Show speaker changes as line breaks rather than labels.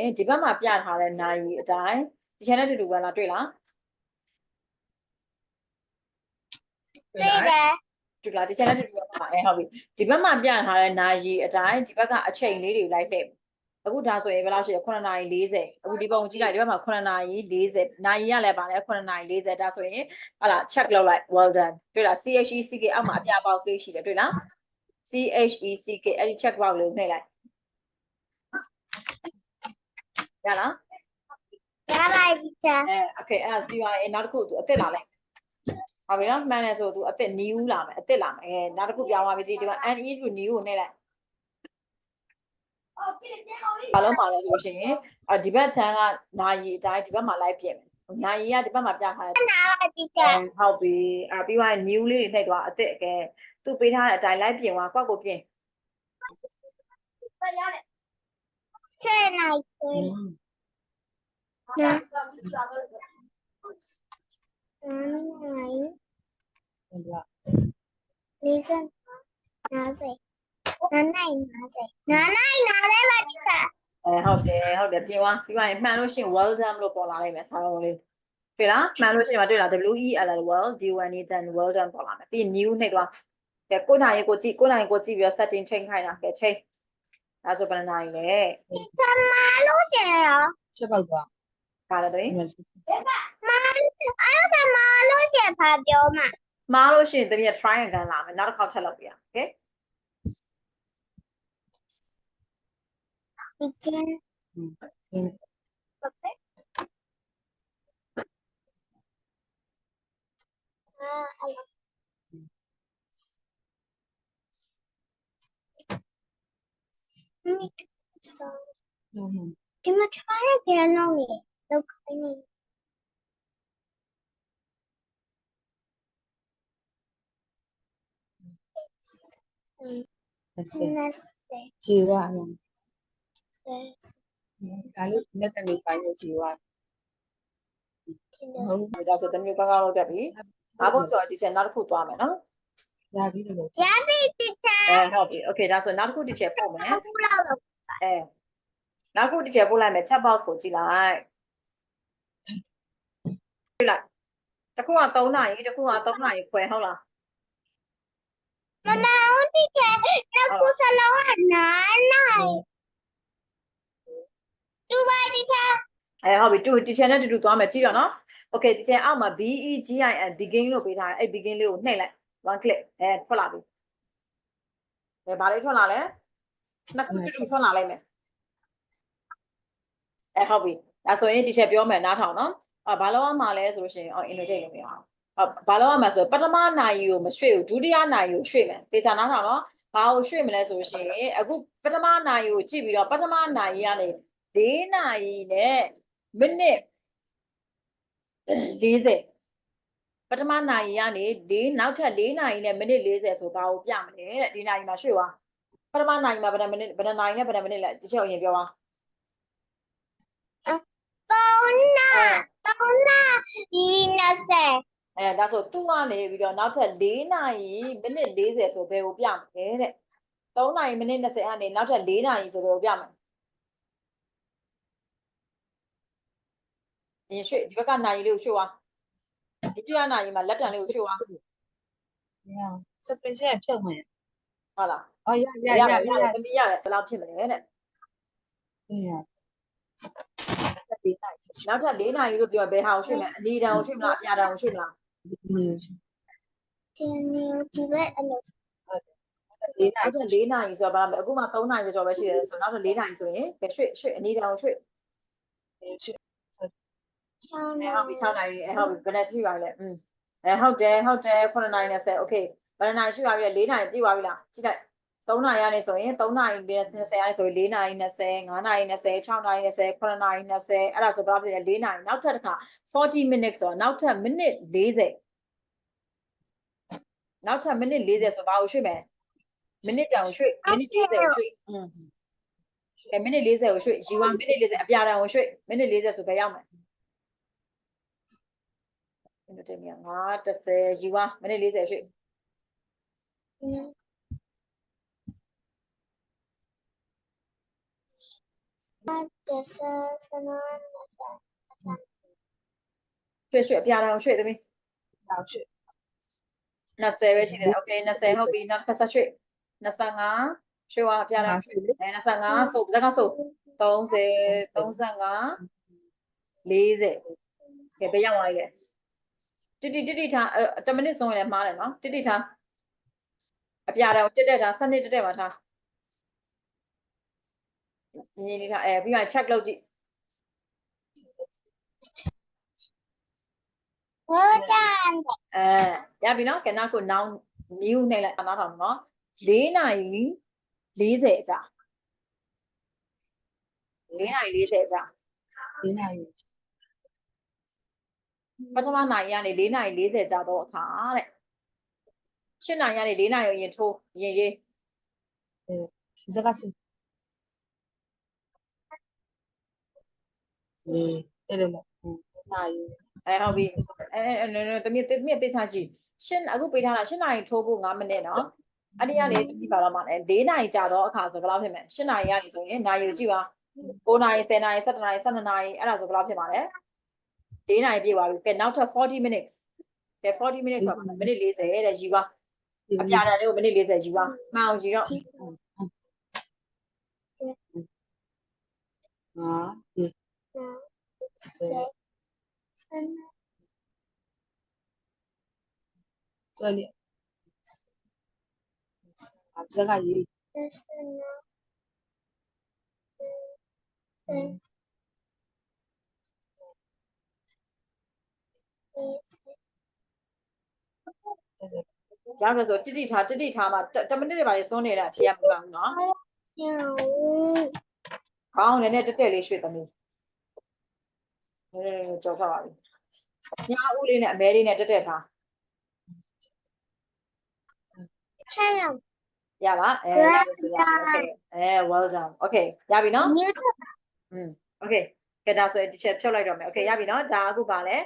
ရင်ဒီဘက်မှာပြထားတဲ့နာရီအတိုင်းဒီ channel တူတူပဲလားတွေ့လား
တွေ့တယ်
တူလားဒီ channel တူတူပဲပါဟုတ်ပြီဒီဘက်မှာပြထားတဲ့နာရီအတိုင်းဒီဘက်ကအချိန်လေးတွေလိုက်လှည့်အခုဒါဆိုရင်ဘယ်လောက်ရှိလဲ9:40အခုဒီပုံကြည့်လိုက်ဒီဘက်မှာ9:40နာရီရလဲပါလဲ9:40ဒါဆိုရင်ဟာလား check လုပ်လိုက် well done တွေ့လား CHECK အောက်မှာအပြ box လေးရှိတယ်တွေ့လား CHECK အဲ့ဒီ check box လေးကိုနှိပ်လိုက်ရလား
ရပါပြီချာ
okay အဲ့ဒါပြီးသွားရင်နောက်တစ်ခုသူအစ်စ်လာလိုက်ဟုတ်ပြီနော်မှန်တယ်ဆိုသူအစ်စ် new လာမယ်အစ်စ်လာမယ်နောက်တစ်ခုပြောင်းသွားပြီကြည့်ဒီမှာ NE to new ကိုနှိပ်လိုက်ဘာလို့မှလဲဆိုလို့ရှိရင်ဒီဘက်ချမ်းကနာရီအတိုင်းဒီဘက်မှာလိုက်ပြင်မယ်နာရီကဒီဘက်မှာပြထားတယ်
နာပါပြီချာ
ဟုတ်ပြီပြီးသွားရင် new လေးတွေနှိပ်သွားအစ်စ်ကဲသူပေးထားတဲ့အတိုင်းလိုက်ပြင်သွားကွက်ကိုပြင်
ဆယ်နိုင်တယ်
ဟုတ်တယ်ပြင်သွားပြီးရင်မှန်လို့ရှိရင် well done လို့ပေါ်လာနိုင်မယ်ဆောင်းလုံးလေးတွေ့လားမှန်လို့ရှိရင်တွေ့လား WELL well D1 done well done ပေါ်လာမယ်ပြီး new နှိပ်သွားကဲကိုနိုင်ကိုကြည့်ပြီးတော့ setting ချိန်ခိုင်းတာကဲချိန်ဒါဆိုဘယ်နိုင်လဲ
မာလို့ရှင်ရော
ချက်ပေါက်သွား
ဘာလဲတွေ့
မာလို့ရှင်ဖာပြောမှာ
မှားလို့ရှိရင်တကယ် try again လာမယ်နောက်တစ်ခေါက်ထပ်လုပ်ပြရโอเค
ဒီချင်းဒီမှာ try again လုပ်နေလောက်ခိုင်းနေ
ခြေဝါအောင်ဒါလေးလက်တနေပိုင်းကိုခြေဝါဟုတ်
ဒါဆိုတမျိုးကောင်းကောင်းလုပ်တတ်ပြီဘာဖို့ဆိုတော့ဒီချက်နောက်တစ်ခုသွားမယ်နော်
ရပြီလို့
ရပြီတီချာ
ဟုတ်ပြီ okay ဒါဆိုနောက်တစ်ခုဒီချက်ပို့မယ်
ဘူးလား
နောက်တစ်ခုဒီချက်ပို့လိုက်မယ် chat box ကိုကြည့်လိုက်ကြည့်လိုက်တစ်ခုက3နာရီတစ်ခုက3နာရီခွဲဟုတ်လား
မမဦးတီချာနောက်ခုစလုံးက9နိုင်တူပါတီချာ
ဟုတ်ပြီဒီချက်နဲ့တူတူသွားမယ်ကြည့်တော့နော် okay ဒီချက်အောက်မှာ BEGIN begin လို့ပေးထားတယ်အဲ့ begin လေးကိုနှိပ်လိုက် one click ထွက်လာပြီဘာလေးထွက်လာလဲနှစ်ခုတူတူထွက်လာလိုက်မယ်ဟုတ်ပြီဒါဆိုရင်ဒီချက်ပြောမယ်နားထောင်နော်ဘာလို့ရမှာလဲဆိုလို့ရှိရင်innotate လို့မရအောင်ဘာလို့ရမှာဆိုပထမနိုင်ကိုမရွှေ့ဘူးဒုတိယနိုင်ကိုရွှေ့မယ်သေချာနားထောင်နော်ဘာကိုရွှေ့မလဲဆိုလို့ရှိရင်အခုပထမနိုင်ကိုကြည့်ပြီးတော့ပထမနိုင်ကနေ4နာရီနဲ့မိနစ်40ပထမနိုင်ကနေနောက်ထပ်4နာရီနဲ့မိနစ်40ဆိုဘာကိုပြမလဲတဲ့ဒီနိုင်မှာရွှေ့သွားပထမနိုင်မှာဘယ်နှမိနစ်ဘယ်နှနိုင်နဲ့ဘယ်နှမိနစ်လဲဒီချက်ကိုရင်ပြောပါ
3နာရီ20
ဒါဆိုသူ့ကနေပြီးတော့နောက်ထပ်4နာရီမိနစ်40ဆိုဘယ်ကိုပြမလဲတဲ့3နာရီမိနစ်20ကနေနောက်ထပ်4နာရီဆိုဘယ်ကိုပြမလဲရွှေ့ဒီဘက်ကနိုင်လေးကိုရွှေ့သွားဒုတိယနိုင်မှာလက်တံလေးကိုရွှေ့သွား
စပင်ချက်ဖြုတ်မယ်
ဟုတ်လား
အော်ရ
သမီးရတယ်ဘယ်လောက်ဖြစ်မလဲတဲ့နောက်ထပ်4နာရီလို့ပြောဘယ်ဟာကိုရွှေ့မလဲအနီတံကိုရွှေ့မလားအပြာတံကိုရွှေ့မလား
ဒီနေ့ဒီဘက်အလုပ်
နောက်ထပ်4နာရီဆိုတော့ဘာလဲအခုမှ3နာရီကျော်ပဲရှိတယ်ဆိုတော့နောက်ထပ်4နာရီဆိုရင်ရွှေ့အနီတံကိုရွှေ့
6နာ
ဟုတ်ပြီ6နာရီဟုတ်ပြီဘယ်နဲ့ရှိပါလဲဟုတ်တယ်9နာရီနဲ့10 okay ဘယ်နာရီရှိပါပြီလဲ4နာရီပြည့်သွားပြီလားကြည့်လိုက်3နာရီကနေဆိုရင်3နာရီနဲ့20ကနေဆိုရင်4နာရီ20 5နာရီ20 6နာရီ20 9နာရီ20အဲ့ဒါဆိုတော့ဖြစ်တယ်4နာရီနောက်ထပ်တစ်ခါ40 minutes ဆိုတော့နောက်ထပ်မိနစ်40နောက်ထပ်မိနစ်40ဆိုဘာကိုရွှေ့မယ်မိနစ်တောင်ရွှေ့မိနစ်40ကိုရွှေ့မိနစ်40ကိုရွှေ့ယူ1မိနစ်40အပြာတံကိုရွှေ့မိနစ်40ဆိုဘယ်ရောက်မလဲမိနစ်တည်းမြ9:30ယူ1မိနစ်40ရွှေ့
这是什么？
ရွှေ့အပြာတောင်ရွှေ့သမီး
နောက်ရွှေ့
20ပဲရှိတယ် okay 20ဟုတ်ပြီနောက်တစ်ခါဆက်ရွှေ့25ရွှေ့သွားအပြာတောင်ရွှေ့25ဆိုပါဇက်ကဆို30 35 40ကဲဘယ်ရောက်သွားလဲတိထား10မိနစ်ဆုံးရင်လည်းမှားတယ်နော်တိထားအပြာတောင်တက်ထားစနစ်တက်မှာထားညီနေထားပြီးမှ check လုပ်ကြည့်
我站的。
ရပြီနော်ကဲနောက်ကို noun new နှိပ်လိုက်နားထောင်နော်4နာရီ40ကြာ4နာရီ40ကြာ
4 နာရီ
ပထမနာရီကနေ4နာရီ40ကြာတော့အခါတဲ့8နာရီကနေ4နာရီရင်ထိုးရင်ရေး
ဇက်ကစလေတဲ့နာရီ
ဟုတ်ပြီတမီးတေချာကြည့်အခုပေးထားတာ8နာရီထိုးဖို့9မိနစ်နော်အဲ့ဒီကနေတမီးပါတော့မှလည်း4နာရီကြာတော့အခါဆိုဘယ်လောက်ဖြစ်မလဲ8နာရီကနေဆိုရင်နာရီကိုကြည့်ပါ9နာရီ10နာရီ17နာရီ12နာရီအဲ့ဒါဆိုဘယ်လောက်ဖြစ်မှာလဲ4နာရီပြည့်သွားပြီကဲနောက်ထပ်40 minutes ကဲ40 minutes ဆိုမိနစ်40တဲ့ယူပါအပြာတန်လေးကိုမိနစ်40ယူပါမှန်အောင်ယူတော့
ဆွဲလေဇက်ကရေး
这是呢。
ရောက်လို့ဆိုတိထားမှာ10မိနစ်တွေပါလေစွန်းနေတာဖြေရမှာနော်
有。
ခေါင်းနဲ့တက်လေးရွှေ့သမီးကြောက်ထားပါပြီညာဦးလေးနဲ့အမဲလေးနဲ့တက်ထား
看了。
ရလားရလို့ဆိုရ okay well done okay ရပြီနော်
你
okay ကဲဒါဆိုရင်တစ်ချက်ဖြုတ်လိုက်တော့မယ် okay ရပြီနော်ဒါအခုပါလဲ